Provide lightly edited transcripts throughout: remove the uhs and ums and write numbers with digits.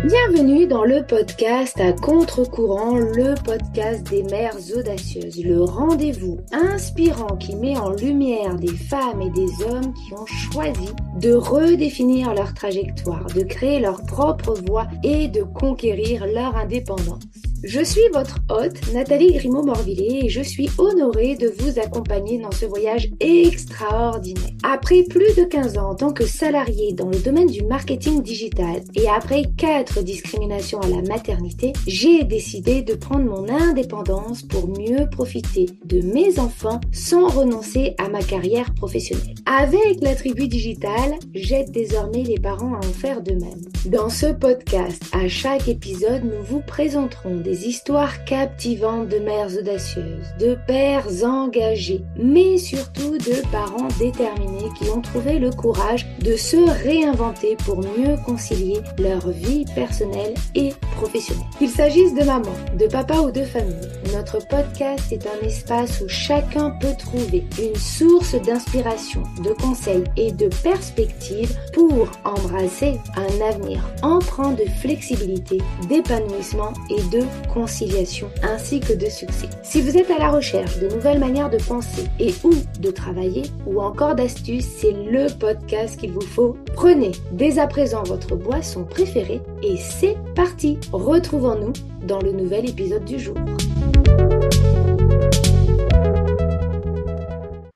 Bienvenue dans le podcast à contre-courant, le podcast des mères audacieuses, le rendez-vous inspirant qui met en lumière des femmes et des hommes qui ont choisi de redéfinir leur trajectoire, de créer leur propre voie et de conquérir leur indépendance. Je suis votre hôte, Nathalie Grimaud-Morvillet, et je suis honorée de vous accompagner dans ce voyage extraordinaire. Après plus de 15 ans en tant que salariée dans le domaine du marketing digital et après 4 discriminations à la maternité, j'ai décidé de prendre mon indépendance pour mieux profiter de mes enfants sans renoncer à ma carrière professionnelle. Avec la tribu digitale, j'aide désormais les parents à en faire de même. Dans ce podcast, à chaque épisode, nous vous présenterons des histoires captivantes de mères audacieuses, de pères engagés, mais surtout de parents déterminés qui ont trouvé le courage de se réinventer pour mieux concilier leur vie personnelle et professionnelle. Qu'il s'agisse de maman, de papa ou de famille, notre podcast est un espace où chacun peut trouver une source d'inspiration, de conseils et de perspectives pour embrasser un avenir empreint de flexibilité, d'épanouissement et de conciliation, ainsi que de succès. Si vous êtes à la recherche de nouvelles manières de penser et ou de travailler, ou encore d'astuces, c'est le podcast qu'il vous faut. Prenez dès à présent votre boisson préférée et c'est parti. Retrouvons-nous dans le nouvel épisode du jour.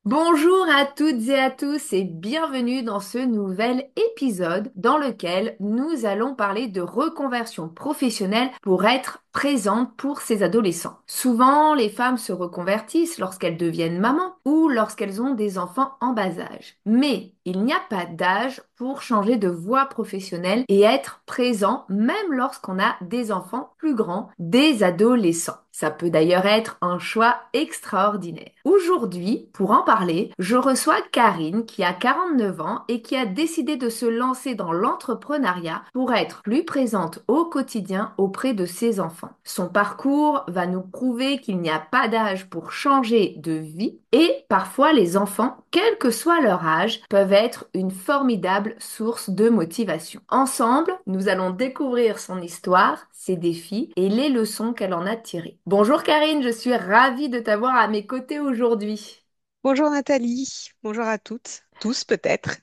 Bonjour à toutes et à tous et bienvenue dans ce nouvel épisode dans lequel nous allons parler de reconversion professionnelle pour être présente pour ces adolescents. Souvent, les femmes se reconvertissent lorsqu'elles deviennent mamans ou lorsqu'elles ont des enfants en bas âge. Mais il n'y a pas d'âge pour changer de voie professionnelle et être présent même lorsqu'on a des enfants plus grands, des adolescents. Ça peut d'ailleurs être un choix extraordinaire. Aujourd'hui, pour en parler, je reçois Karine qui a 49 ans et qui a décidé de se lancer dans l'entrepreneuriat pour être plus présente au quotidien auprès de ses enfants. Son parcours va nous prouver qu'il n'y a pas d'âge pour changer de vie et parfois les enfants, quel que soit leur âge, peuvent être une formidable source de motivation. Ensemble, nous allons découvrir son histoire, ses défis et les leçons qu'elle en a tirées. Bonjour Karine, je suis ravie de t'avoir à mes côtés aujourd'hui. Bonjour Nathalie, bonjour à toutes, tous peut-être.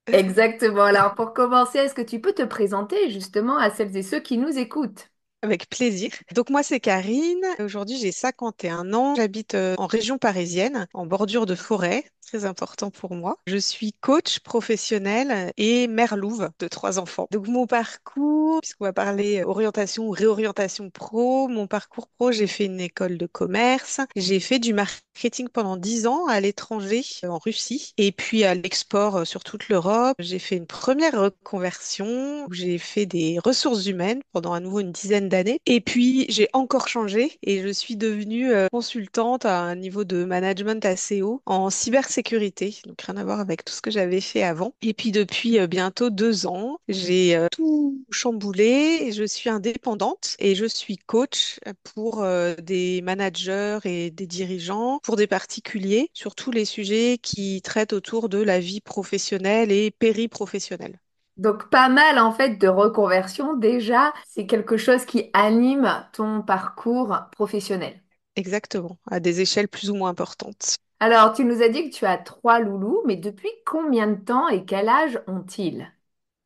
Exactement. Alors pour commencer, est-ce que tu peux te présenter justement à celles et ceux qui nous écoutent? Avec plaisir. Donc moi c'est Karine, aujourd'hui j'ai 51 ans, j'habite en région parisienne, en bordure de forêt, très important pour moi. Je suis coach professionnelle et mère louve de 3 enfants. Donc mon parcours, puisqu'on va parler orientation ou réorientation pro, mon parcours pro, j'ai fait une école de commerce, j'ai fait du marketing pendant 10 ans à l'étranger, en Russie, et puis à l'export sur toute l'Europe. J'ai fait une première reconversion où j'ai fait des ressources humaines pendant à nouveau une dizaine d'années. Et puis j'ai encore changé et je suis devenue consultante à un niveau de management assez haut en cybersécurité, donc rien à voir avec tout ce que j'avais fait avant. Et puis depuis bientôt 2 ans, j'ai tout chamboulé et je suis indépendante et je suis coach pour des managers et des dirigeants, pour des particuliers, sur tous les sujets qui traitent autour de la vie professionnelle et périprofessionnelle. Donc pas mal en fait de reconversion déjà, c'est quelque chose qui anime ton parcours professionnel. Exactement, à des échelles plus ou moins importantes. Alors tu nous as dit que tu as 3 loulous, mais depuis combien de temps et quel âge ont-ils?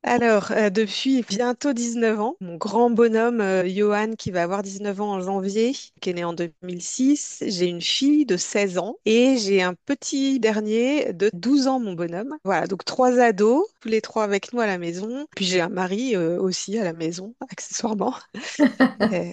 Alors, depuis bientôt 19 ans, mon grand bonhomme Johan, qui va avoir 19 ans en janvier, qui est né en 2006, j'ai une fille de 16 ans et j'ai un petit dernier de 12 ans, mon bonhomme. Voilà, donc 3 ados, tous les trois avec nous à la maison. Puis j'ai un mari aussi à la maison, accessoirement. Euh,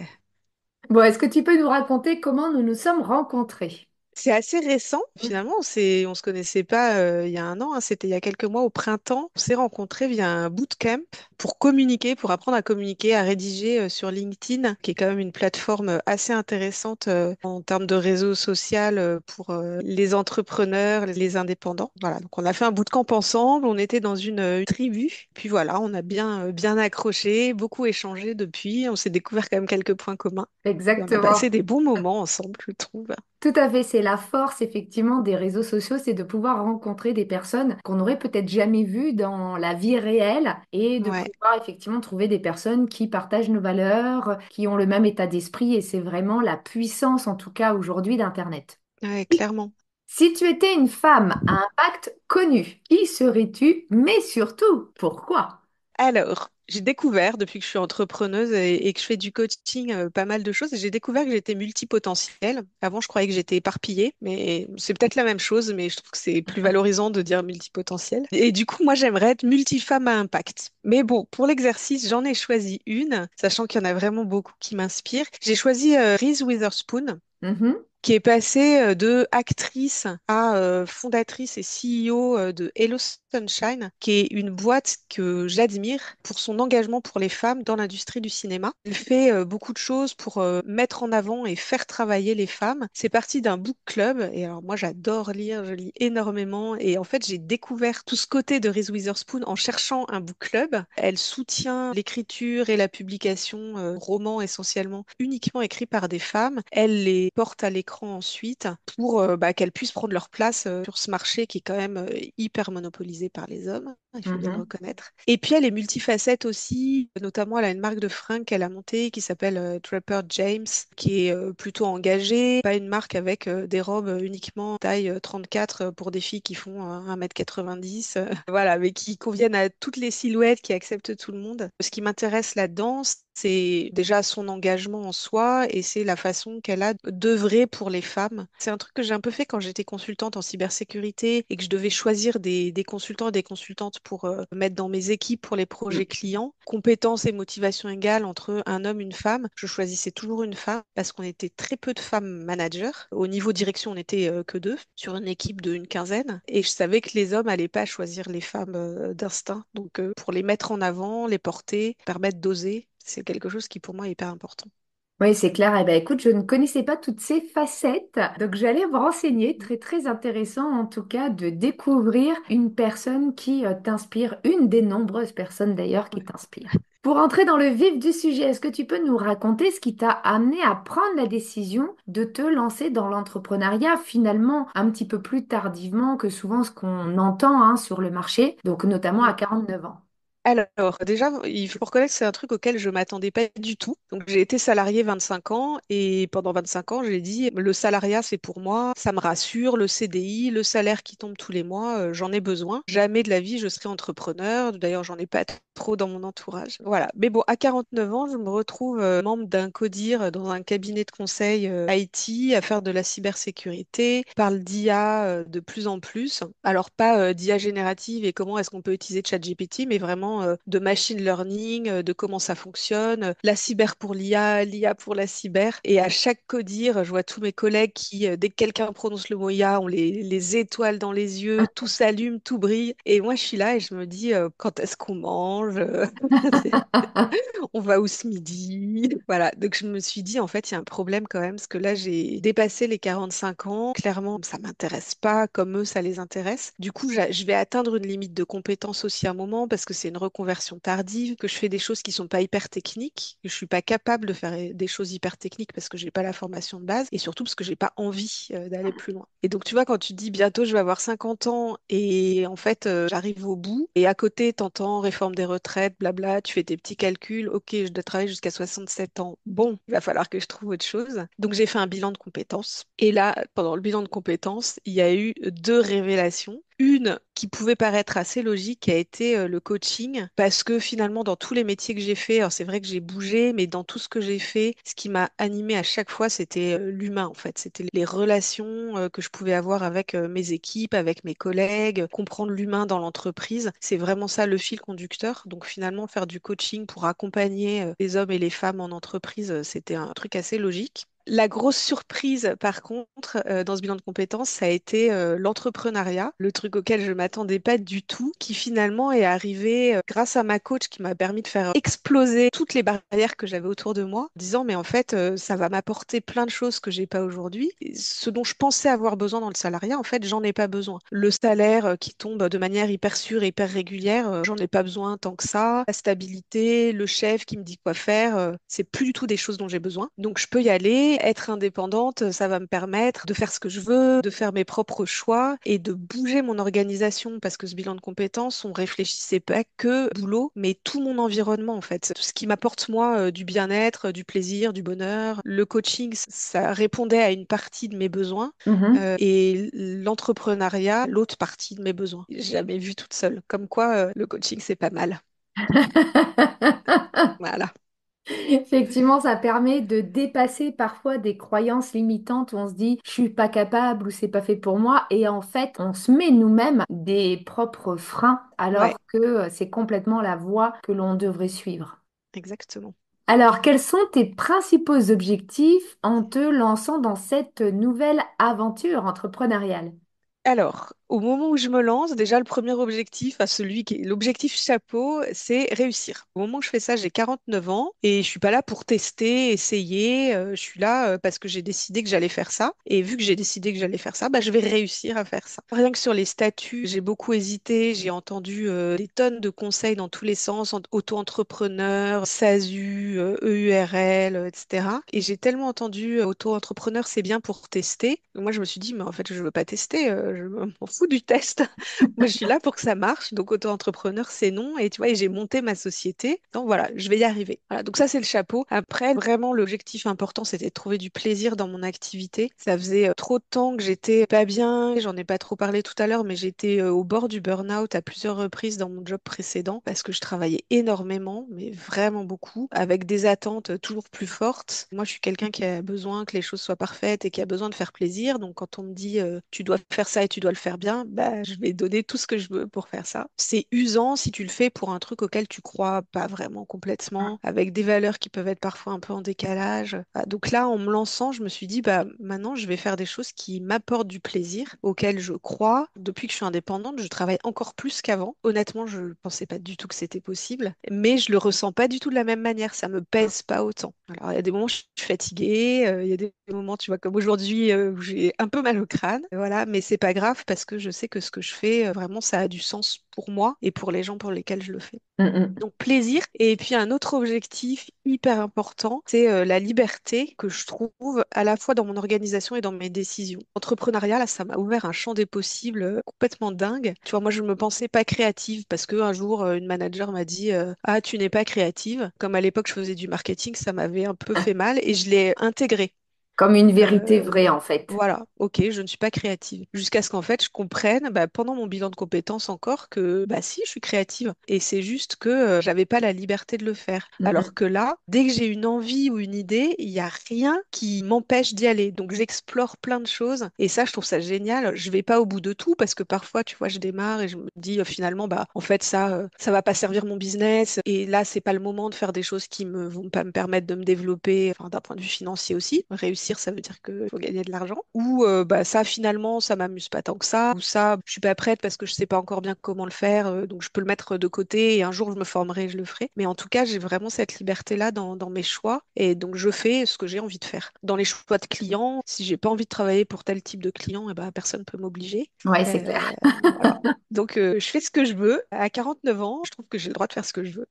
Bon, est-ce que tu peux nous raconter comment nous nous sommes rencontrés? C'est assez récent, finalement. On se connaissait pas il y a un an, hein. C'était il y a quelques mois au printemps. On s'est rencontrés via un bootcamp pour communiquer, pour apprendre à communiquer, à rédiger sur LinkedIn, qui est quand même une plateforme assez intéressante en termes de réseau social pour les entrepreneurs, les indépendants. Voilà. Donc on a fait un bootcamp ensemble. On était dans une tribu. Puis voilà, on a bien accroché, beaucoup échangé depuis. On s'est découvert quand même quelques points communs. Et on a passé Exactement. des bons moments ensemble, je trouve. Tout à fait, c'est la force effectivement des réseaux sociaux, c'est de pouvoir rencontrer des personnes qu'on n'aurait peut-être jamais vues dans la vie réelle et de Ouais, pouvoir effectivement trouver des personnes qui partagent nos valeurs, qui ont le même état d'esprit et c'est vraiment la puissance en tout cas aujourd'hui d'Internet. ouais, clairement. Si tu étais une femme à impact connu, qui serais-tu? Mais surtout, pourquoi? Alors, j'ai découvert, depuis que je suis entrepreneuse et que je fais du coaching, pas mal de choses, et j'ai découvert que j'étais multipotentielle. Avant, je croyais que j'étais éparpillée, mais c'est peut-être la même chose, mais je trouve que c'est plus valorisant de dire multipotentielle. Et du coup, moi, j'aimerais être multifemme à impact. Mais bon, pour l'exercice, j'en ai choisi une, sachant qu'il y en a vraiment beaucoup qui m'inspirent. J'ai choisi Reese Witherspoon, Mhm, qui est passée de actrice à fondatrice et CEO de Hello Sunshine, qui est une boîte que j'admire pour son engagement pour les femmes dans l'industrie du cinéma. Elle fait beaucoup de choses pour mettre en avant et faire travailler les femmes. C'est parti d'un book club et alors moi j'adore lire, je lis énormément et en fait j'ai découvert tout ce côté de Reese Witherspoon en cherchant un book club. Elle soutient l'écriture et la publication romans essentiellement uniquement écrits par des femmes. Elle les porte à l'écran ensuite pour qu'elles puissent prendre leur place sur ce marché qui est quand même hyper monopolisé par les hommes, il faut bien le mhm. reconnaître. Et puis elle est multifacette aussi, notamment elle a une marque de fringues qu'elle a montée qui s'appelle Trapper James, qui est plutôt engagée, pas une marque avec des robes uniquement taille 34 pour des filles qui font 1,90 m, voilà, mais qui conviennent à toutes les silhouettes, qui acceptent tout le monde. Ce qui m'intéresse là-dedans, c'est déjà son engagement en soi et c'est la façon qu'elle a d'œuvrer pour les femmes. C'est un truc que j'ai un peu fait quand j'étais consultante en cybersécurité et que je devais choisir des consultants et des consultantes pour mettre dans mes équipes pour les projets clients. Compétences et motivation égales entre un homme et une femme. Je choisissais toujours une femme parce qu'on était très peu de femmes managers. Au niveau direction, on n'était que deux sur une équipe d'une quinzaine. Et je savais que les hommes n'allaient pas choisir les femmes d'instinct. Donc pour les mettre en avant, les porter, permettre d'oser, c'est quelque chose qui pour moi est hyper important. Oui, c'est clair. Eh ben, écoute, je ne connaissais pas toutes ces facettes, donc j'allais me renseigner. Très, très intéressant en tout cas de découvrir une personne qui t'inspire, une des nombreuses personnes d'ailleurs qui Ouais. t'inspirent. Pour entrer dans le vif du sujet, est-ce que tu peux nous raconter ce qui t'a amené à prendre la décision de te lancer dans l'entrepreneuriat finalement un petit peu plus tardivement que souvent ce qu'on entend hein, sur le marché, donc notamment à Mm. 49 ans? Alors, déjà, il faut reconnaître que c'est un truc auquel je m'attendais pas du tout. Donc, j'ai été salariée 25 ans et pendant 25 ans, j'ai dit, le salariat, c'est pour moi, ça me rassure, le CDI, le salaire qui tombe tous les mois, j'en ai besoin. Jamais de la vie, je serai entrepreneur. D'ailleurs, j'en ai pas trop dans mon entourage. Voilà. Mais bon, à 49 ans, je me retrouve membre d'un CODIR dans un cabinet de conseil IT à faire de la cybersécurité. Je parle d'IA de plus en plus. Alors, pas d'IA générative et comment est-ce qu'on peut utiliser ChatGPT, mais vraiment de machine learning, de comment ça fonctionne, la cyber pour l'IA, l'IA pour la cyber. Et à chaque codir, je vois tous mes collègues qui, dès que quelqu'un prononce le mot IA, ont les étoiles dans les yeux, tout s'allume, tout brille. Et moi, je suis là et je me dis, quand est-ce qu'on mange? On va où ce midi? Voilà, donc je me suis dit, en fait, il y a un problème quand même, parce que là, j'ai dépassé les 45 ans. Clairement, ça m'intéresse pas comme eux, ça les intéresse. Du coup, je vais atteindre une limite de compétence aussi à un moment, parce que c'est une reconversion tardive, que je fais des choses qui sont pas hyper techniques, que je suis pas capable de faire des choses hyper techniques parce que j'ai pas la formation de base, et surtout parce que j'ai pas envie d'aller plus loin. Et donc, tu vois, quand tu dis bientôt, je vais avoir 50 ans, et en fait, j'arrive au bout, et à côté, t'entends réforme des retraites, blabla, tu fais tes petits calculs, ok, je dois travailler jusqu'à 67 ans. Bon, il va falloir que je trouve autre chose. Donc j'ai fait un bilan de compétences. Et là, pendant le bilan de compétences, il y a eu deux révélations. Une qui pouvait paraître assez logique, qui a été le coaching, parce que finalement, dans tous les métiers que j'ai fait, alors c'est vrai que j'ai bougé, mais dans tout ce que j'ai fait, ce qui m'a animé à chaque fois, c'était l'humain, en fait. C'était les relations que je pouvais avoir avec mes équipes, avec mes collègues, comprendre l'humain dans l'entreprise. C'est vraiment ça le fil conducteur. Donc finalement, faire du coaching pour accompagner les hommes et les femmes en entreprise, c'était un truc assez logique. La grosse surprise, par contre, dans ce bilan de compétences, ça a été l'entrepreneuriat, le truc auquel je m'attendais pas du tout, qui finalement est arrivé grâce à ma coach qui m'a permis de faire exploser toutes les barrières que j'avais autour de moi, en disant mais en fait ça va m'apporter plein de choses que j'ai pas aujourd'hui. Et ce dont je pensais avoir besoin dans le salariat, en fait, j'en ai pas besoin. Le salaire qui tombe de manière hyper sûre et hyper régulière, j'en ai pas besoin tant que ça. La stabilité, le chef qui me dit quoi faire, c'est plus du tout des choses dont j'ai besoin. Donc je peux y aller Mais être indépendante, ça va me permettre de faire ce que je veux, de faire mes propres choix et de bouger mon organisation parce que ce bilan de compétences, on réfléchissait pas que boulot, mais tout mon environnement en fait. Tout ce qui m'apporte moi du bien-être, du plaisir, du bonheur. Le coaching, ça répondait à une partie de mes besoins Mhm. et l'entrepreneuriat, l'autre partie de mes besoins. J'ai jamais vu toute seule. Comme quoi, le coaching, c'est pas mal. Voilà. Effectivement, ça permet de dépasser parfois des croyances limitantes où on se dit je suis pas capable ou c'est pas fait pour moi et en fait on se met nous-mêmes des propres freins Ouais, alors que c'est complètement la voie que l'on devrait suivre. exactement. Alors, quels sont tes principaux objectifs en te lançant dans cette nouvelle aventure entrepreneuriale? Alors, au moment où je me lance, déjà le premier objectif, à celui qui est l'objectif chapeau, c'est réussir. Au moment où je fais ça, j'ai 49 ans et je suis pas là pour tester, essayer. Je suis là parce que j'ai décidé que j'allais faire ça. Et vu que j'ai décidé que j'allais faire ça, bah, je vais réussir à faire ça. Rien que sur les statuts, j'ai beaucoup hésité. J'ai entendu des tonnes de conseils dans tous les sens, auto-entrepreneur, SASU, EURL, etc. Et j'ai tellement entendu auto-entrepreneur, c'est bien pour tester. Donc moi, je me suis dit, mais en fait, je veux pas tester. Je m'en fous du test. Moi, je suis là pour que ça marche. Donc, auto-entrepreneur, c'est non. Et tu vois, et j'ai monté ma société. Donc, voilà, je vais y arriver. Voilà, donc ça, c'est le chapeau. Après, vraiment, l'objectif important, c'était de trouver du plaisir dans mon activité. Ça faisait trop de temps que j'étais pas bien. J'en ai pas trop parlé tout à l'heure, mais j'étais au bord du burn-out à plusieurs reprises dans mon job précédent parce que je travaillais énormément, mais vraiment beaucoup, avec des attentes toujours plus fortes. Moi, je suis quelqu'un qui a besoin que les choses soient parfaites et qui a besoin de faire plaisir. Donc, quand on me dit tu dois faire ça et tu dois le faire bien, bah, je vais donner tout ce que je veux pour faire ça. C'est usant si tu le fais pour un truc auquel tu crois pas vraiment complètement, avec des valeurs qui peuvent être parfois un peu en décalage. Ah, donc là, en me lançant, je me suis dit, bah, maintenant, je vais faire des choses qui m'apportent du plaisir, auxquelles je crois. Depuis que je suis indépendante, je travaille encore plus qu'avant. Honnêtement, je ne pensais pas du tout que c'était possible, mais je le ressens pas du tout de la même manière. Ça me pèse pas autant. Alors, il y a des moments où je suis fatiguée, il y a des moments, tu vois, comme aujourd'hui, où j'ai un peu mal au crâne. Voilà, mais c'est pas grave parce que je sais que ce que je fais, vraiment, ça a du sens pour moi et pour les gens pour lesquels je le fais. Mm, Donc plaisir. Et puis un autre objectif hyper important, c'est la liberté que je trouve à la fois dans mon organisation et dans mes décisions. Entrepreneuriat, là, ça m'a ouvert un champ des possibles complètement dingue. Tu vois, moi, je me pensais pas créative parce que un jour, une manager m'a dit Ah, tu n'es pas créative. Comme à l'époque, je faisais du marketing, ça m'avait un peu mm. fait mal et je l'ai intégré. Comme une vérité Euh, vraie en fait. voilà, ok, je ne suis pas créative. Jusqu'à ce qu'en fait, je comprenne, bah, pendant mon bilan de compétences encore, que bah si, je suis créative. Et c'est juste que j'avais pas la liberté de le faire. Alors Mm, que là, dès que j'ai une envie ou une idée, il n'y a rien qui m'empêche d'y aller. Donc j'explore plein de choses. Et ça, je trouve ça génial. Je vais pas au bout de tout parce que parfois, tu vois, je démarre et je me dis finalement, bah en fait, ça va pas servir mon business. Et là, c'est pas le moment de faire des choses qui me vont pas me permettre de me développer, enfin, d'un point de vue financier aussi. Réussir, ça veut dire qu'il faut gagner de l'argent. Ou bah ça, finalement, ça m'amuse pas tant que ça. Ou ça, je suis pas prête parce que je sais pas encore bien comment le faire. Donc je peux le mettre de côté et un jour je me formerai, je le ferai. Mais en tout cas, j'ai vraiment cette liberté-là dans mes choix. Et donc je fais ce que j'ai envie de faire. Dans les choix de clients, si j'ai pas envie de travailler pour tel type de client, et ben personne peut m'obliger. mm. Ouais, c'est clair. Euh, voilà. Donc, je fais ce que je veux. À 49 ans, je trouve que j'ai le droit de faire ce que je veux.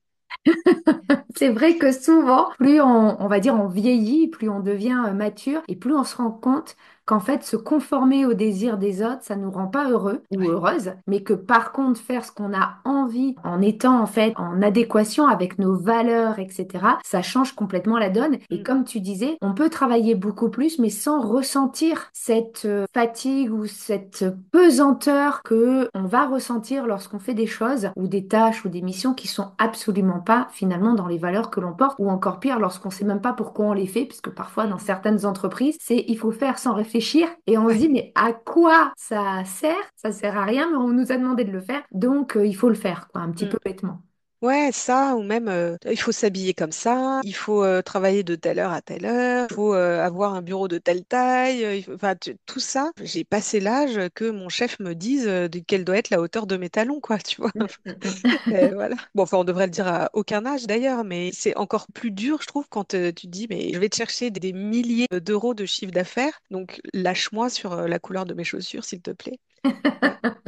C'est vrai que souvent, plus on va dire on vieillit, plus on devient mature et plus on se rend compte qu'en fait se conformer aux désirs des autres, ça nous rend pas heureux ou Ouais. heureuse, mais que par contre faire ce qu'on a envie en étant en fait en adéquation avec nos valeurs, etc., ça change complètement la donne. Et Mm. comme tu disais, on peut travailler beaucoup plus, mais sans ressentir cette fatigue ou cette pesanteur que on va ressentir lorsqu'on fait des choses ou des tâches ou des missions qui sont absolument pas finalement dans les valeurs que l'on porte ou encore pire lorsqu'on sait même pas pourquoi on les fait puisque parfois dans Mm. certaines entreprises c'est il faut faire sans réfléchir et on se dit Ouais. mais à quoi ça sert à rien mais on nous a demandé de le faire donc il faut le faire quoi un petit Mm. peu bêtement. Ouais, ça, ou même il faut s'habiller comme ça, il faut travailler de telle heure à telle heure, il faut avoir un bureau de telle taille, enfin tout ça. J'ai passé l'âge que mon chef me dise de quelle doit être la hauteur de mes talons, quoi, tu vois. Mm, mm, mm. Voilà. Bon, enfin, on devrait le dire à aucun âge d'ailleurs, mais c'est encore plus dur, je trouve, quand tu te dis, mais je vais te chercher des milliers d'euros de chiffre d'affaires, donc lâche-moi sur la couleur de mes chaussures, s'il te plaît. Ouais.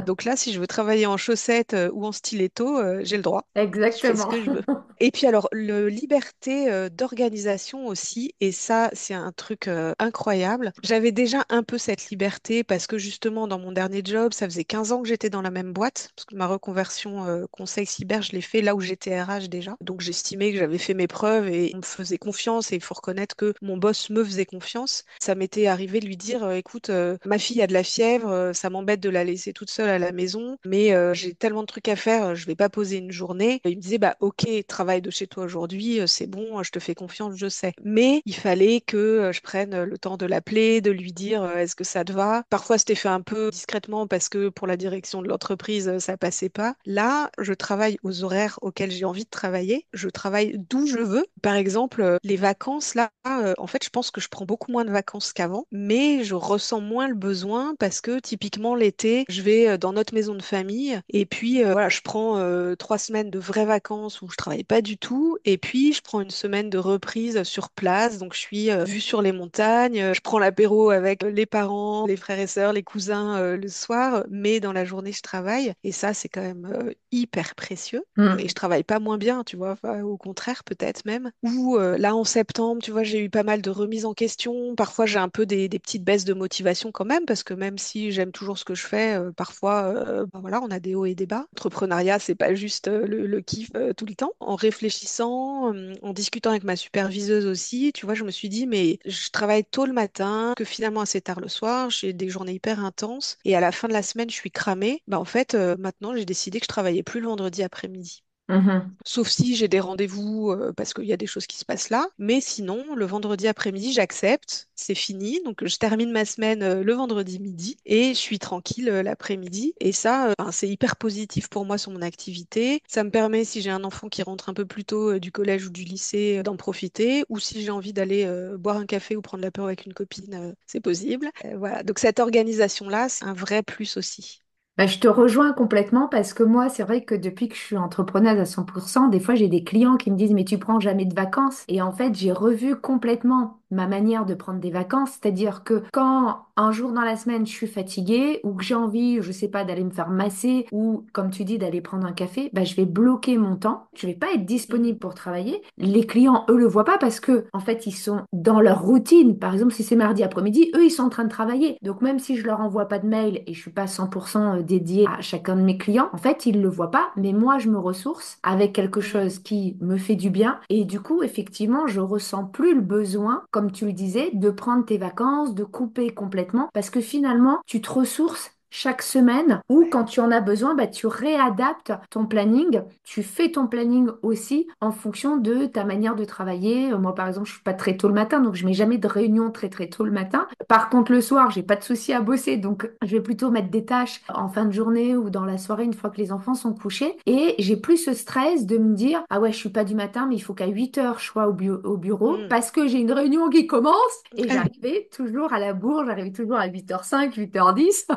Donc là, si je veux travailler en chaussettes ou en stiletto, j'ai le droit. Je fais ce Exactement. que je veux. Et puis alors, le liberté d'organisation aussi, et ça, c'est un truc incroyable. J'avais déjà un peu cette liberté parce que justement, dans mon dernier job, ça faisait 15 ans que j'étais dans la même boîte, parce que ma reconversion conseil cyber, je l'ai fait là où j'étais RH déjà. Donc j'estimais que j'avais fait mes preuves et on me faisait confiance, et il faut reconnaître que mon boss me faisait confiance. Ça m'était arrivé de lui dire, écoute, ma fille a de la fièvre, ça m'embête de la laisser toute seule à la maison, mais j'ai tellement de trucs à faire, je vais pas poser une journée. Il me disait, bah ok, travaille de chez toi aujourd'hui, c'est bon, je te fais confiance, je sais. Mais il fallait que je prenne le temps de l'appeler, de lui dire, est-ce que ça te va? Parfois, c'était fait un peu discrètement parce que pour la direction de l'entreprise, ça passait pas. Là, je travaille aux horaires auxquels j'ai envie de travailler. Je travaille d'où je veux. Par exemple, les vacances, là, en fait, je pense que je prends beaucoup moins de vacances qu'avant, mais je ressens moins le besoin parce que typiquement l'été, je vais dans notre maison de famille et puis voilà, je prends 3 semaines de vraies vacances où je travaille pas du tout et puis je prends une semaine de reprise sur place, donc je suis vue sur les montagnes, je prends l'apéro avec les parents, les frères et sœurs, les cousins le soir, mais dans la journée je travaille et ça c'est quand même hyper précieux. Et je Mm. travaille pas moins bien, tu vois, enfin, au contraire peut-être même. Ou là en septembre, tu vois, j'ai eu pas mal de remises en question. Parfois j'ai un peu des petites baisses de motivation quand même, parce que même si j'aime toujours ce que je fais, parfois, bah voilà, on a des hauts et des bas. L'entrepreneuriat, c'est pas juste le kiff tout le temps. En réfléchissant, en discutant avec ma superviseuse aussi, tu vois, je me suis dit, mais je travaille tôt le matin, que finalement assez tard le soir, j'ai des journées hyper intenses, et à la fin de la semaine, je suis cramée. Bah en fait, maintenant, j'ai décidé que je travaillais plus le vendredi après-midi. Mhm. Sauf si j'ai des rendez-vous parce qu'il y a des choses qui se passent là. Mais sinon, le vendredi après-midi, j'accepte. C'est fini. Donc, je termine ma semaine le vendredi midi et je suis tranquille l'après-midi. Et ça, ben, c'est hyper positif pour moi sur mon activité. Ça me permet, si j'ai un enfant qui rentre un peu plus tôt du collège ou du lycée, d'en profiter. Ou si j'ai envie d'aller boire un café ou prendre l'apéro avec une copine, c'est possible. Voilà. Donc, cette organisation-là, c'est un vrai plus aussi. Bah, je te rejoins complètement parce que moi, c'est vrai que depuis que je suis entrepreneuse à 100%, des fois j'ai des clients qui me disent mais tu prends jamais de vacances. Et en fait, j'ai revu complètement ma manière de prendre des vacances. C'est-à-dire que quand un jour dans la semaine je suis fatiguée ou que j'ai envie, je sais pas, d'aller me faire masser ou comme tu dis d'aller prendre un café, bah, je vais bloquer mon temps. Je vais pas être Mm. disponible pour travailler. Les clients, eux, le voient pas parce que en fait, ils sont dans leur routine. Par exemple, si c'est mardi après-midi, eux, ils sont en train de travailler. Donc même si je leur envoie pas de mail et je suis pas 100% dédiée à chacun de mes clients, en fait, ils le voient pas, mais moi, je me ressource avec quelque Mm. chose qui me fait du bien. Et du coup, effectivement, je ressens plus le besoin, comme tu le disais, de prendre tes vacances, de couper complètement, parce que finalement, tu te ressources chaque semaine ou Ouais. quand tu en as besoin, bah, tu réadaptes ton planning. Tu fais ton planning aussi en fonction de ta manière de travailler. Moi, par exemple, je suis pas très tôt le matin, donc je mets jamais de réunion très très tôt le matin. Par contre, le soir, j'ai pas de souci à bosser, donc je vais plutôt mettre des tâches en fin de journée ou dans la soirée une fois que les enfants sont couchés. Et j'ai plus ce stress de me dire, ah ouais, je suis pas du matin, mais il faut qu'à 8 heures je sois au bureau Mm. parce que j'ai une réunion qui commence. Et j'arrivais toujours à la bourre, j'arrivais toujours à 8h05, 8h10.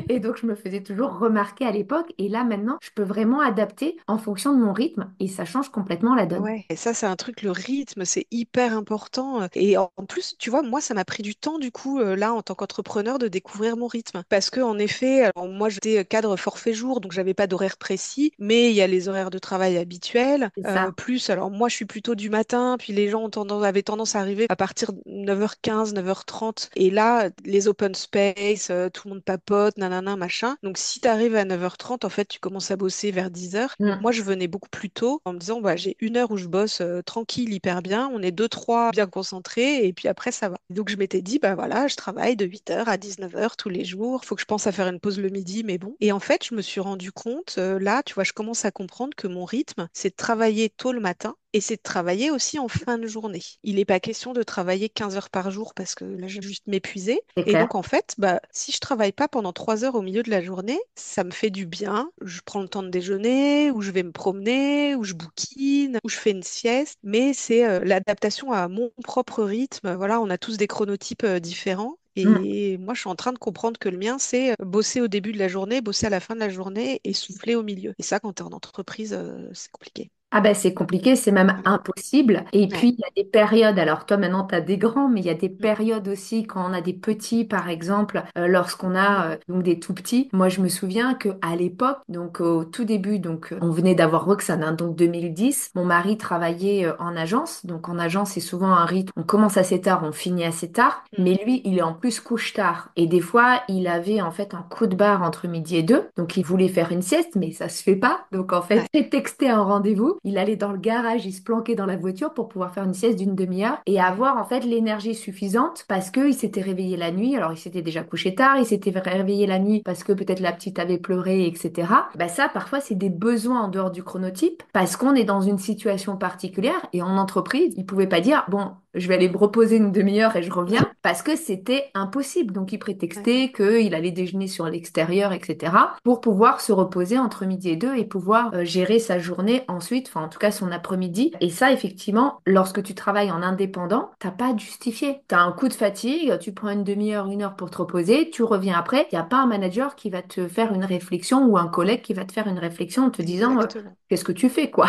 Et donc, je me faisais toujours remarquer à l'époque. Et là, maintenant, je peux vraiment adapter en fonction de mon rythme et ça change complètement la donne. Ouais, et ça, c'est un truc, le rythme, c'est hyper important. Et en plus, tu vois, moi, ça m'a pris du temps, du coup, là, en tant qu'entrepreneur, de découvrir mon rythme. Parce que, en effet, alors, moi, j'étais cadre forfait jour, donc j'avais pas d'horaire précis, mais il y a les horaires de travail habituels. C'est ça. Plus, alors, moi, je suis plutôt du matin, puis les gens avaient tendance à arriver à partir de 9h15, 9h30. Et là, les open space, tout le monde papote, nanana, machin. Donc, si tu arrives à 9h30, en fait, tu commences à bosser vers 10h. Donc, Mm. moi, je venais beaucoup plus tôt en me disant, bah, j'ai 1 heure où je bosse tranquille, hyper bien. On est deux, trois bien concentrés et puis après, ça va. Donc, je m'étais dit, bah voilà, je travaille de 8h à 19h tous les jours. Faut que je pense à faire une pause le midi, mais bon. Et en fait, je me suis rendu compte, là, tu vois, je commence à comprendre que mon rythme, c'est de travailler tôt le matin. Et c'est de travailler aussi en fin de journée. Il n'est pas question de travailler 15 heures par jour parce que là, je vais juste m'épuiser. C'est Et clair. donc, en fait, bah, si je travaille pas pendant 3 heures au milieu de la journée, ça me fait du bien. Je prends le temps de déjeuner, ou je vais me promener, ou je bouquine, ou je fais une sieste. Mais c'est l'adaptation à mon propre rythme. Voilà, on a tous des chronotypes différents. Mm. Et moi, je suis en train de comprendre que le mien, c'est bosser au début de la journée, bosser à la fin de la journée et souffler au milieu. Et ça, quand tu es en entreprise, c'est compliqué. Ah ben c'est compliqué, c'est même Voilà. impossible. Et Ouais. puis il y a des périodes, alors toi maintenant tu as des grands, mais il y a des Mm. périodes aussi quand on a des petits, par exemple, lorsqu'on a donc des tout petits. Moi je me souviens que à l'époque, donc au tout début, donc on venait d'avoir Roxane, hein, donc 2010, mon mari travaillait en agence. Donc en agence c'est souvent un rythme, on commence assez tard, on finit assez tard. Mm. Mais lui il est en plus couche tard. Et des fois il avait en fait un coup de barre entre midi et deux. Donc il voulait faire une sieste, mais ça se fait pas. Donc en fait Ouais. j'ai texté un rendez-vous. Il allait dans le garage, il se planquait dans la voiture pour pouvoir faire une sieste d'une demi-heure et Ouais. avoir en fait l'énergie suffisante parce que il s'était réveillé la nuit. Alors il s'était déjà couché tard, il s'était réveillé la nuit parce que peut-être la petite avait pleuré, etc. Bah ça, parfois, c'est des besoins en dehors du chronotype parce qu'on est dans une situation particulière et en entreprise, il pouvait pas dire, bon, je vais aller me reposer une demi-heure et je reviens parce que c'était impossible. Donc il Ouais. prétextait qu'il allait déjeuner sur l'extérieur, etc. pour pouvoir se reposer entre midi et deux et pouvoir gérer sa journée ensuite, enfin en tout cas son après-midi. Et ça, effectivement, lorsque tu travailles en indépendant, t'as pas à te justifier. T'as un coup de fatigue, tu prends une demi-heure, une heure pour te reposer, tu reviens après. Il n'y a pas un manager qui va te faire une réflexion ou un collègue qui va te faire une réflexion en te disant Exactement. qu'est-ce que tu fais, quoi.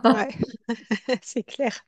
Ouais. C'est clair.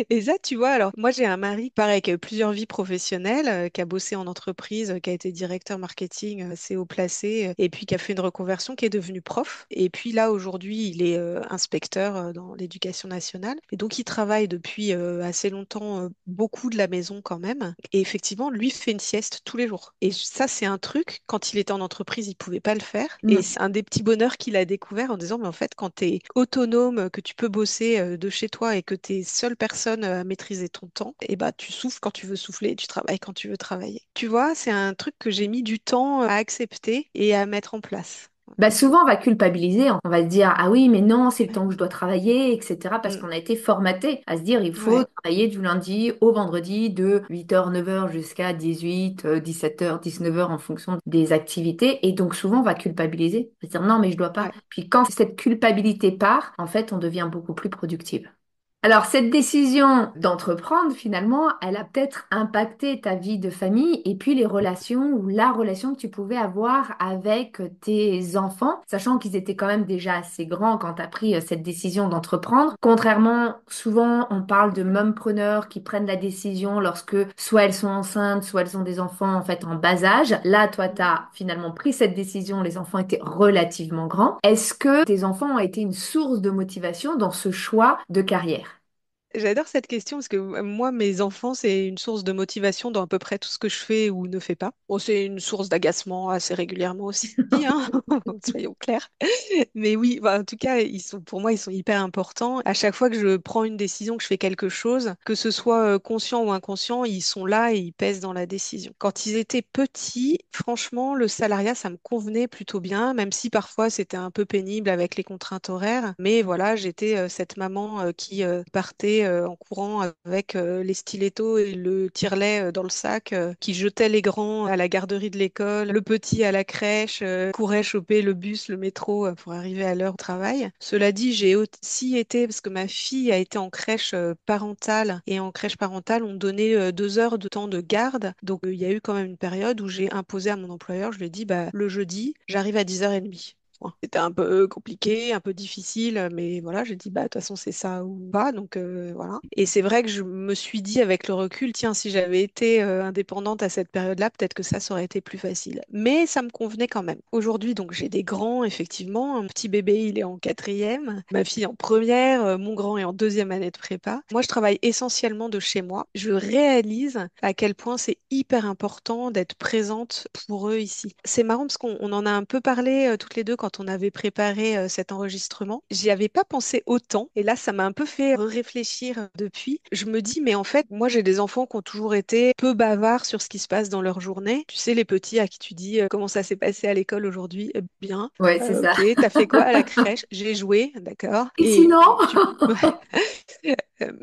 Et ça, tu vois, alors moi j'ai un mari, pareil, qui a eu plusieurs vies professionnelles, qui a bossé en entreprise, qui a été directeur marketing assez haut placé, et puis qui a fait une reconversion, qui est devenu prof. Et puis là, aujourd'hui, il est inspecteur dans l'éducation nationale. Et donc, il travaille depuis assez longtemps, beaucoup de la maison quand même. Et effectivement, lui fait une sieste tous les jours. Et ça, c'est un truc, quand il était en entreprise, il pouvait pas le faire. Et Mm. c'est un des petits bonheurs qu'il a découvert en disant, mais en fait, quand tu es autonome, que tu peux bosser de chez toi et que tu es seule personne à maîtriser ton temps, et bah tu souffles quand tu veux souffler et tu travailles quand tu veux travailler. Tu vois, c'est un truc que j'ai mis du temps à accepter et à mettre en place. Bah souvent, on va culpabiliser, on va se dire, ah oui, mais non, c'est le Ouais. temps que je dois travailler, etc. Parce Mm. qu'on a été formaté à se dire, il faut Ouais. travailler du lundi au vendredi de 8h, 9h jusqu'à 18, 17h, 19h en fonction des activités. Et donc souvent, on va culpabiliser, on va se dire, non, mais je dois pas. Ouais. Puis quand cette culpabilité part, en fait, on devient beaucoup plus productive. Alors, cette décision d'entreprendre, finalement, elle a peut-être impacté ta vie de famille et puis les relations ou la relation que tu pouvais avoir avec tes enfants, sachant qu'ils étaient quand même déjà assez grands quand tu as pris cette décision d'entreprendre. Contrairement, souvent, on parle de mompreneurs qui prennent la décision lorsque soit elles sont enceintes, soit elles ont des enfants en fait en bas âge. Là, toi, tu as finalement pris cette décision, les enfants étaient relativement grands. Est-ce que tes enfants ont été une source de motivation dans ce choix de carrière? J'adore cette question parce que moi, mes enfants, c'est une source de motivation dans à peu près tout ce que je fais ou ne fais pas. Bon, c'est une source d'agacement assez régulièrement aussi, hein, soyons clairs. Mais oui, bah, en tout cas, pour moi, ils sont hyper importants. À chaque fois que je prends une décision, que je fais quelque chose, que ce soit conscient ou inconscient, ils sont là et ils pèsent dans la décision. Quand ils étaient petits, franchement, le salariat, ça me convenait plutôt bien, même si parfois c'était un peu pénible avec les contraintes horaires. Mais voilà, j'étais cette maman qui partait en courant avec les stilettos et le tire-lait dans le sac, qui jetait les grands à la garderie de l'école, le petit à la crèche, courait choper le bus, le métro pour arriver à l'heure au travail. Cela dit, j'ai aussi été, parce que ma fille a été en crèche parentale, et en crèche parentale, on donnait 2 heures de temps de garde. Donc, il y a eu quand même une période où j'ai imposé à mon employeur, je lui ai dit, bah, le jeudi, j'arrive à 10h30. Point. C'était un peu compliqué, un peu difficile, mais voilà, j'ai dit, bah, de toute façon, c'est ça ou pas, donc voilà. Et c'est vrai que je me suis dit avec le recul, tiens, si j'avais été indépendante à cette période-là, peut-être que ça aurait été plus facile. Mais ça me convenait quand même. Aujourd'hui, donc, j'ai des grands, effectivement. Un petit bébé, il est en quatrième, ma fille en première, mon grand est en deuxième année de prépa. Moi, je travaille essentiellement de chez moi. Je réalise à quel point c'est hyper important d'être présente pour eux ici. C'est marrant parce qu'on en a un peu parlé toutes les deux quand on avait préparé cet enregistrement. J'y avais pas pensé autant et là, ça m'a un peu fait réfléchir depuis. Je me dis, mais en fait, moi, j'ai des enfants qui ont toujours été peu bavards sur ce qui se passe dans leur journée. Tu sais, les petits à qui tu dis comment ça s'est passé à l'école aujourd'hui? Eh bien, Ouais, c'est ça. ok, t'as fait quoi à la crèche? J'ai joué, d'accord. Et Et sinon? tu...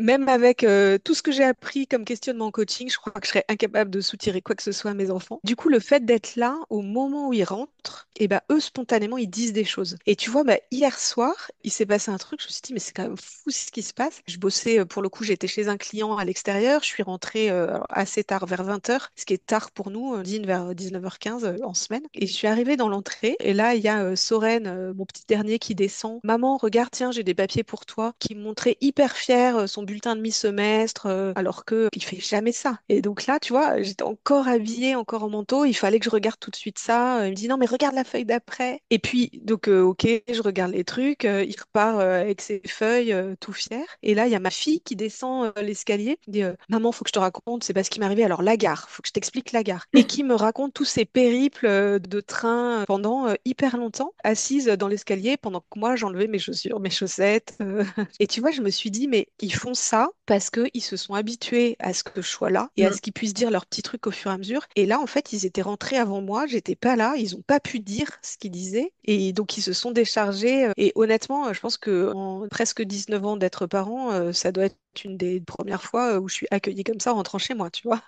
même avec tout ce que j'ai appris comme questionnement en coaching, je crois que je serais incapable de soutirer quoi que ce soit à mes enfants. Du coup, le fait d'être là au moment où ils rentrent, et ben eux, spontanément, ils disent des choses. Et tu vois, bah, hier soir, il s'est passé un truc, je me suis dit, mais c'est quand même fou ce qui se passe. Je bossais, pour le coup, j'étais chez un client à l'extérieur, je suis rentrée alors, assez tard, vers 20h, ce qui est tard pour nous, dîne vers 19h15 en semaine. Et je suis arrivée dans l'entrée, et là, il y a Soren, mon petit dernier, qui descend. Maman, regarde, tiens, j'ai des papiers pour toi, qui me montrait hyper fier son bulletin de mi-semestre, alors que il fait jamais ça. Et donc là, tu vois, j'étais encore habillée, encore en manteau, il fallait que je regarde tout de suite ça. Il me dit non, mais regarde la feuille d'après. Et puis, donc, ok, je regarde les trucs, il repart avec ses feuilles, tout fier. Et là, il y a ma fille qui descend l'escalier, qui dit maman, faut que je te raconte, c'est pas ce qui m'est arrivé. Alors, la gare, faut que je t'explique la gare. Et qui me raconte tous ces périples de train pendant hyper longtemps, assise dans l'escalier, pendant que moi, j'enlevais mes chaussures, mes chaussettes. Et tu vois, je me suis dit, mais ils font ça parce qu'ils se sont habitués à ce que je sois là et à ce qu'ils puissent dire leurs petits trucs au fur et à mesure. Et là, en fait, ils étaient rentrés avant moi, j'étais pas là, ils ont pas pu dire ce qu'ils disaient. Et donc, ils se sont déchargés. Et honnêtement, je pense que en presque 19 ans d'être parent, ça doit être une des premières fois où je suis accueillie comme ça en rentrant chez moi, tu vois.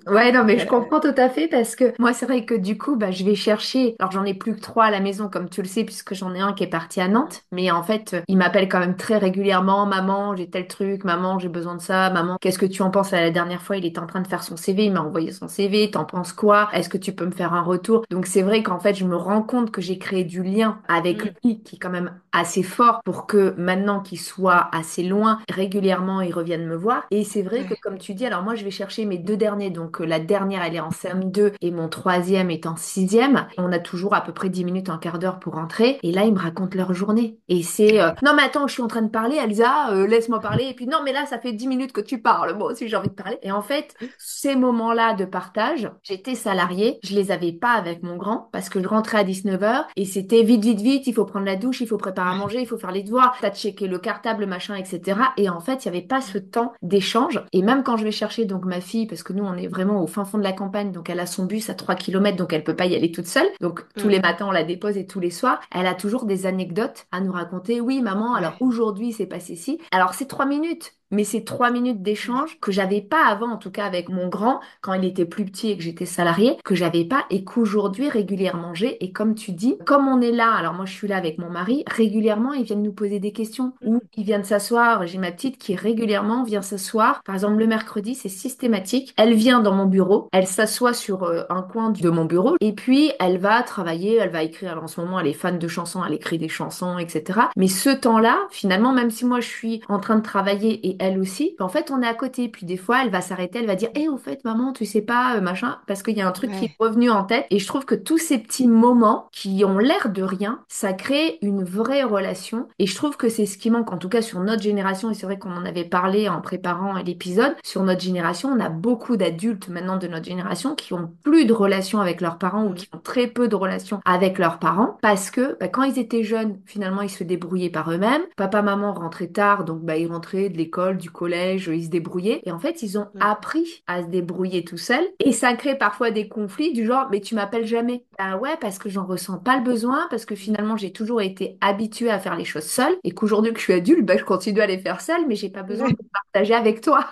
Ouais, non, mais je Et, comprends tout à fait parce que moi, c'est vrai que du coup, bah, je vais chercher. Alors, j'en ai plus que trois à la maison, comme tu le sais, puisque j'en ai un qui est parti à Nantes. Mais en fait, il m'appelle quand même très régulièrement. Maman, j'ai tel truc. Maman, j'ai besoin de ça. Maman, qu'est-ce que tu en penses? La dernière fois, il était en train de faire son CV. Il m'a envoyé son CV. T'en penses quoi? Est-ce que tu peux me faire un retour? Donc, c'est vrai qu'en fait, je me rends compte que j'ai créé du lien avec Mm, lui qui est quand même assez fort pour que maintenant qu'il soit assez loin, régulièrement, il revienne me voir. Et c'est vrai que, ouais. comme tu dis, alors moi, je vais chercher mes deux derniers. Donc, la dernière, elle est en CM2 et mon troisième est en sixième. On a toujours à peu près 10 minutes, un quart d'heure pour rentrer. Et là, ils me racontent leur journée. Et c'est, Ouais. non, mais attends, je suis en train de parler, Elsa, laisse-moi parler. Et puis, non, mais là, ça fait 10 minutes que tu parles. Moi aussi, j'ai envie de parler. Et en fait, ces moments-là de partage, j'étais salariée, je les avais pas avec mon grand parce que je rentrais à 19h et c'était vite, vite, vite, il faut prendre la douche, il faut préparer à Ouais. manger, il faut faire les devoirs, t'as checké le cartable, machin, etc. Et en fait, il y avait pas ce temps d'échange. Et même quand je vais chercher donc ma fille, parce que nous, on est vraiment au fin fond de la campagne, donc elle a son bus à 3 kilomètres, donc elle peut pas y aller toute seule. Donc tous Mm, les matins, on la dépose et tous les soirs, elle a toujours des anecdotes à nous raconter. Oui, maman, alors ouais. aujourd'hui, c'est passé ci. Alors c'est 3 minutes. Mais c'est 3 minutes Ouais. d'échange que j'avais pas avant, en tout cas avec mon grand, quand il était plus petit et que j'étais salariée, que j'avais pas et qu'aujourd'hui régulièrement j'ai. Et comme tu dis, comme on est là, alors moi je suis là avec mon mari, régulièrement ils viennent nous poser des questions ou Mm, ils viennent s'asseoir. J'ai ma petite qui régulièrement vient s'asseoir. Par exemple, le mercredi, c'est systématique. Elle vient dans mon bureau, elle s'assoit sur un coin de mon bureau et puis elle va travailler, elle va écrire. Alors en ce moment, elle est fan de chansons, elle écrit des chansons, etc. Mais ce temps-là, finalement, même si moi je suis en train de travailler et elle aussi, en fait, on est à côté. Puis des fois, elle va s'arrêter, elle va dire, au fait, maman, tu sais pas, machin, parce qu'il y a un truc qui est ouais. revenu en tête. Et je trouve que tous ces petits moments qui ont l'air de rien, ça crée une vraie relation. Et je trouve que c'est ce qui manque, en tout cas sur notre génération. Et c'est vrai qu'on en avait parlé en préparant l'épisode. Sur notre génération, on a beaucoup d'adultes maintenant de notre génération qui ont plus de relations avec leurs parents ou Mm, qui ont très peu de relations avec leurs parents parce que bah, quand ils étaient jeunes, finalement, ils se débrouillaient par eux-mêmes. Papa, maman rentraient tard, donc bah, ils rentraient de l'école, du collège, ils se débrouillaient. Et en fait, ils ont mm. appris à se débrouiller tout seuls. Et ça crée parfois des conflits du genre, mais tu m'appelles jamais. Bah ouais, parce que j'en ressens pas le besoin, parce que finalement, j'ai toujours été habituée à faire les choses seule et qu'aujourd'hui que je suis adulte, bah, je continue à les faire seule, mais j'ai pas besoin de Ouais. partager avec toi.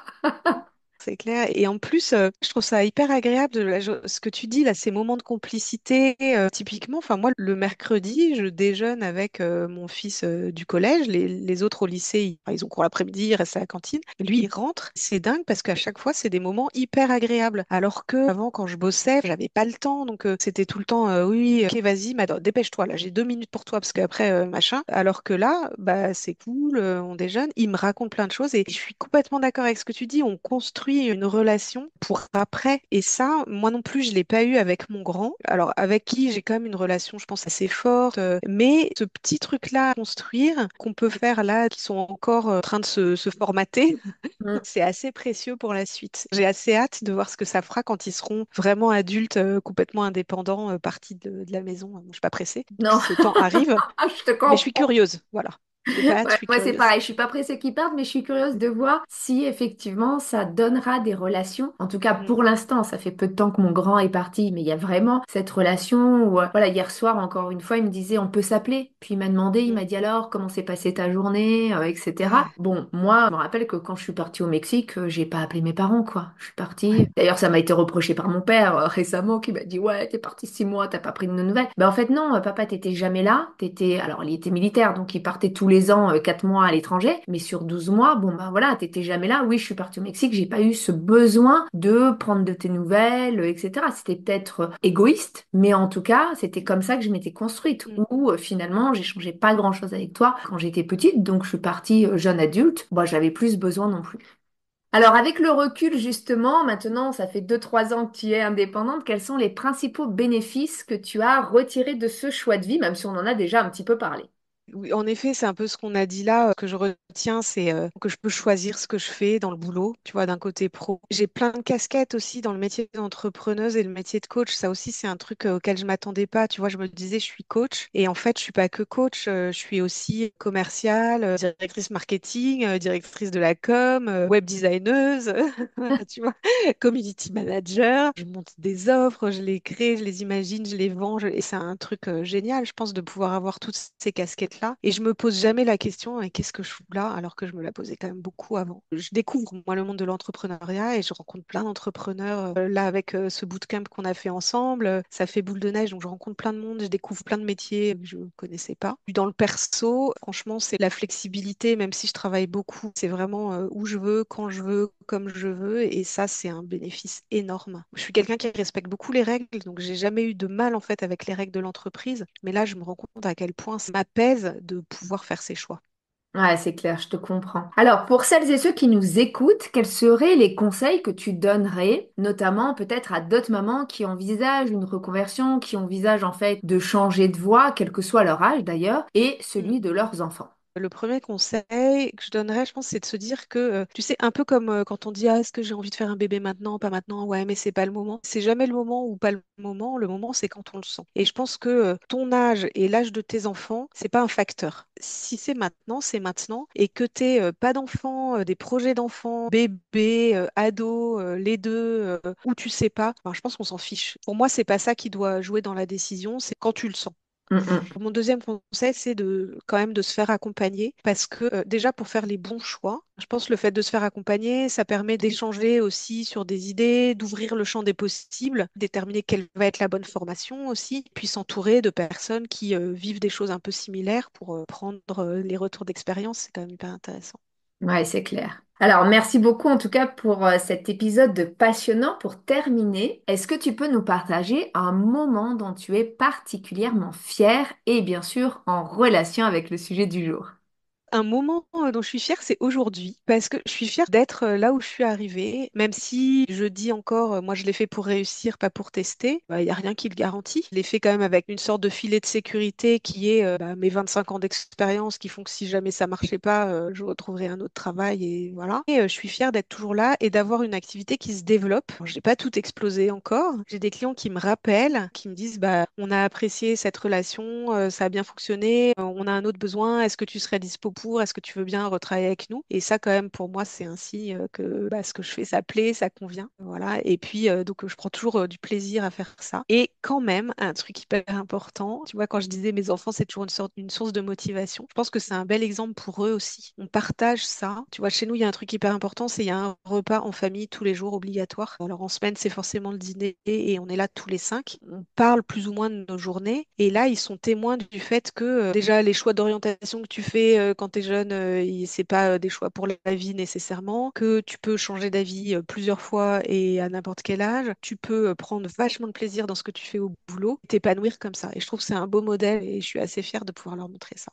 C'est clair. Et en plus, je trouve ça hyper agréable ce que tu dis là, ces moments de complicité. Typiquement, enfin moi, le mercredi, je déjeune avec mon fils du collège. Les autres au lycée, ils ont cours l'après-midi, ils restent à la cantine. Lui, il rentre. C'est dingue parce qu'à chaque fois, c'est des moments hyper agréables. Alors que avant, quand je bossais, j'avais pas le temps, donc c'était tout le temps oui, ok, vas-y, Mado, dépêche-toi. Là, j'ai 2 minutes pour toi parce qu'après machin. Alors que là, bah c'est cool, on déjeune. Il me raconte plein de choses et je suis complètement d'accord avec ce que tu dis. On construit une relation pour après. Et ça, moi non plus, je l'ai pas eu avec mon grand. Alors, avec qui j'ai quand même une relation, je pense, assez forte. Mais ce petit truc-là à construire, qu'on peut faire là, qui sont encore en train de se formater, c'est assez précieux pour la suite. J'ai assez hâte de voir ce que ça fera quand ils seront vraiment adultes, complètement indépendants, partis de la maison. Moi, je suis pas pressée Non, que ce temps arrive, je te mais je suis comprends. curieuse. Voilà. J'ai pas hâte, je Ouais, suis moi, c'est curieuse. pareil. Je suis pas pressée qu'ils partent, mais je suis curieuse de voir si effectivement ça donnera des relations. En tout cas, Mm, pour l'instant, ça fait peu de temps que mon grand est parti, mais il y a vraiment cette relation où, voilà, hier soir, encore une fois, il me disait, on peut s'appeler. Puis il m'a demandé, il mm. m'a dit alors, comment s'est passée ta journée, etc. Ouais, Bon, moi, je me rappelle que quand je suis partie au Mexique, j'ai pas appelé mes parents, quoi. Je suis ouais. partie. D'ailleurs, ça m'a été reproché par mon père récemment, qui m'a dit, ouais, t'es partie 6 mois, t'as pas pris de nos nouvelles. Ben en fait, non, papa, t'étais jamais là. Alors, il était militaire, donc il partait tous les ans 4 mois à l'étranger, mais sur 12 mois, bon ben voilà, t'étais jamais là. Oui, je suis partie au Mexique, j'ai pas eu ce besoin de prendre de tes nouvelles, etc. C'était peut-être égoïste, mais en tout cas, c'était comme ça que je m'étais construite, Mm. où finalement, j'échangeais pas grand-chose avec toi quand j'étais petite, donc je suis partie jeune adulte. Moi, j'avais plus besoin non plus. Alors, avec le recul, justement, maintenant, ça fait 2, 3 ans que tu es indépendante, quels sont les principaux bénéfices que tu as retirés de ce choix de vie, même si on en a déjà un petit peu parlé? Oui, en effet, c'est un peu ce qu'on a dit là. Que je retiens, c'est que je peux choisir ce que je fais dans le boulot, tu vois, d'un côté pro. J'ai plein de casquettes aussi dans le métier d'entrepreneuse et le métier de coach. Ça aussi, c'est un truc auquel je m'attendais pas. Tu vois, je me disais, je suis coach. Et en fait, je suis pas que coach. Je suis aussi commerciale, directrice marketing, directrice de la com, web designeuse, tu vois, community manager. Je monte des offres, je les crée, je les imagine, je les vends. Et c'est un truc génial, je pense, de pouvoir avoir toutes ces casquettes-là. Et je me pose jamais la question, qu'est-ce que je fous là, alors que je me la posais quand même beaucoup avant. Je découvre, moi, le monde de l'entrepreneuriat et je rencontre plein d'entrepreneurs. Là, avec ce bootcamp qu'on a fait ensemble, ça fait boule de neige, donc je rencontre plein de monde, je découvre plein de métiers que je ne connaissais pas. Puis dans le perso, franchement, c'est la flexibilité, même si je travaille beaucoup. C'est vraiment où je veux, quand je veux, comme je veux. Et ça, c'est un bénéfice énorme. Je suis quelqu'un qui respecte beaucoup les règles, donc j'ai jamais eu de mal en fait avec les règles de l'entreprise. Mais là, je me rends compte à quel point ça m'apaise de pouvoir faire ses choix. Ouais, c'est clair, je te comprends. Alors, pour celles et ceux qui nous écoutent, quels seraient les conseils que tu donnerais, notamment peut-être à d'autres mamans qui envisagent une reconversion, qui envisagent en fait de changer de voie, quel que soit leur âge d'ailleurs, et Mm. celui de leurs enfants? Le premier conseil que je donnerais, je pense, c'est de se dire que, tu sais, un peu comme quand on dit, ah, est-ce que j'ai envie de faire un bébé maintenant, pas maintenant, ouais, mais c'est pas le moment. C'est jamais le moment ou pas le moment. Le moment, c'est quand on le sent. Et je pense que ton âge et l'âge de tes enfants, c'est pas un facteur. Si c'est maintenant, c'est maintenant. Et que t'aies pas d'enfants, des projets d'enfants, bébé, ado, les deux, ou tu sais pas, ben, je pense qu'on s'en fiche. Pour moi, c'est pas ça qui doit jouer dans la décision, c'est quand tu le sens. Mm, mm. Mon deuxième conseil, c'est de quand même de se faire accompagner parce que déjà pour faire les bons choix, je pense que le fait de se faire accompagner, ça permet d'échanger aussi sur des idées, d'ouvrir le champ des possibles, déterminer quelle va être la bonne formation aussi, puis s'entourer de personnes qui vivent des choses un peu similaires pour prendre les retours d'expérience, c'est quand même hyper intéressant. Ouais, c'est clair. Alors, merci beaucoup en tout cas pour cet épisode de passionnant. Pour terminer, est-ce que tu peux nous partager un moment dont tu es particulièrement fière et bien sûr en relation avec le sujet du jour? Un moment dont je suis fière, c'est aujourd'hui, parce que je suis fière d'être là où je suis arrivée, même si je dis encore, moi je l'ai fait pour réussir, pas pour tester, il n'y a rien qui le garantit. Je l'ai fait quand même avec une sorte de filet de sécurité qui est mes 25 ans d'expérience qui font que si jamais ça marchait pas, je retrouverai un autre travail et voilà. Et je suis fière d'être toujours là et d'avoir une activité qui se développe. Je n'ai pas tout explosé encore. J'ai des clients qui me rappellent, qui me disent, bah, on a apprécié cette relation, ça a bien fonctionné, on a un autre besoin, est-ce que tu serais dispo pour, est-ce que tu veux bien retravailler avec nous? Et ça, quand même, pour moi, c'est un signe que bah, ce que je fais, ça plaît, ça convient. Voilà. Et puis, donc, je prends toujours du plaisir à faire ça. Et quand même, un truc hyper important, tu vois, quand je disais mes enfants, c'est toujours une source de motivation. Je pense que c'est un bel exemple pour eux aussi. On partage ça. Tu vois, chez nous, il y a un truc hyper important, c'est il y a un repas en famille tous les jours obligatoire. Alors, en semaine, c'est forcément le dîner et on est là tous les cinq. On parle plus ou moins de nos journées. Et là, ils sont témoins du fait que déjà, les choix d'orientation que tu fais quand tu es jeune, c'est pas des choix pour la vie nécessairement, que tu peux changer d'avis plusieurs fois et à n'importe quel âge. Tu peux prendre vachement de plaisir dans ce que tu fais au boulot, t'épanouir comme ça. Et je trouve que c'est un beau modèle et je suis assez fière de pouvoir leur montrer ça.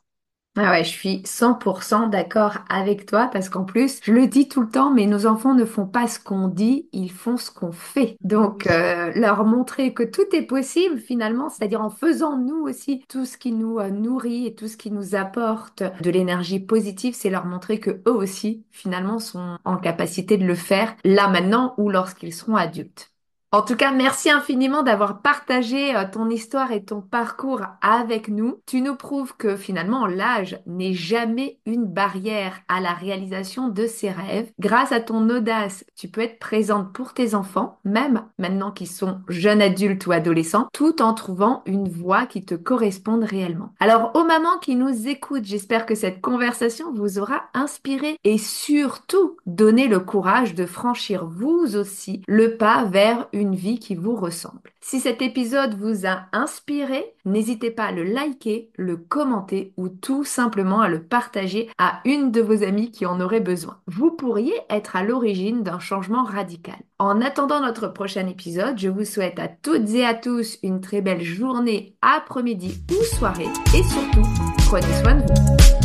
Ah ouais, je suis 100% d'accord avec toi parce qu'en plus, je le dis tout le temps, mais nos enfants ne font pas ce qu'on dit, ils font ce qu'on fait. Donc, Oui. leur montrer que tout est possible finalement, c'est-à-dire en faisant nous aussi tout ce qui nous nourrit et tout ce qui nous apporte de l'énergie positive, c'est leur montrer que eux aussi finalement sont en capacité de le faire là maintenant ou lorsqu'ils seront adultes. En tout cas, merci infiniment d'avoir partagé ton histoire et ton parcours avec nous. Tu nous prouves que finalement, l'âge n'est jamais une barrière à la réalisation de ses rêves. Grâce à ton audace, tu peux être présente pour tes enfants, même maintenant qu'ils sont jeunes adultes ou adolescents, tout en trouvant une voie qui te corresponde réellement. Alors, aux mamans qui nous écoutent, j'espère que cette conversation vous aura inspiré et surtout donné le courage de franchir vous aussi le pas vers une vie qui vous ressemble. Si cet épisode vous a inspiré, n'hésitez pas à le liker, le commenter ou tout simplement à le partager à une de vos amies qui en aurait besoin. Vous pourriez être à l'origine d'un changement radical. En attendant notre prochain épisode, je vous souhaite à toutes et à tous une très belle journée, après-midi ou soirée et surtout, prenez soin de vous.